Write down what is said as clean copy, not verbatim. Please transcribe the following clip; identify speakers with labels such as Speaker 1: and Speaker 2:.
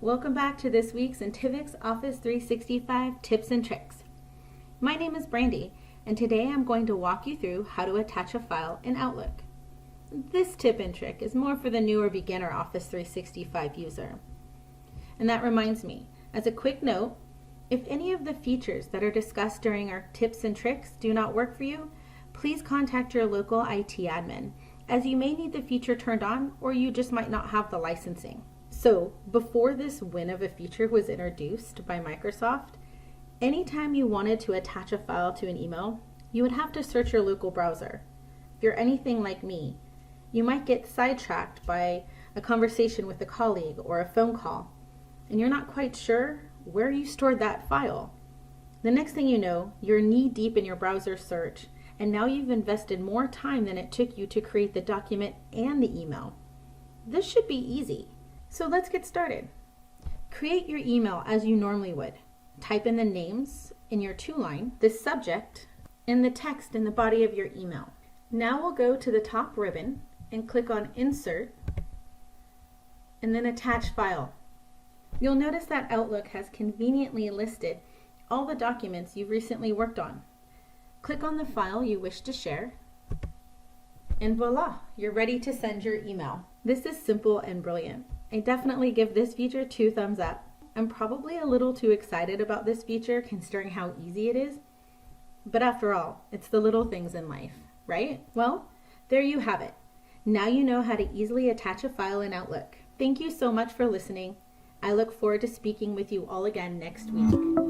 Speaker 1: Welcome back to this week's Intivix Office 365 tips and tricks. My name is Brandy, and today I'm going to walk you through how to attach a file in Outlook. This tip and trick is more for the newer beginner Office 365 user. And that reminds me, as a quick note, if any of the features that are discussed during our tips and tricks do not work for you, please contact your local IT admin, as you may need the feature turned on or you just might not have the licensing. So, before this win of a feature was introduced by Microsoft, anytime you wanted to attach a file to an email, you would have to search your local browser. If you're anything like me, you might get sidetracked by a conversation with a colleague or a phone call, and you're not quite sure where you stored that file. The next thing you know, you're knee-deep in your browser search, and now you've invested more time than it took you to create the document and the email. This should be easy. So let's get started. Create your email as you normally would. Type in the names in your to-line, the subject, and the text in the body of your email. Now we'll go to the top ribbon and click on Insert, and then Attach File. You'll notice that Outlook has conveniently listed all the documents you've recently worked on. Click on the file you wish to share, and voila, you're ready to send your email. This is simple and brilliant. I definitely give this feature 2 thumbs up. I'm probably a little too excited about this feature considering how easy it is, but after all, it's the little things in life, right? Well, there you have it. Now you know how to easily attach a file in Outlook. Thank you so much for listening. I look forward to speaking with you all again next week.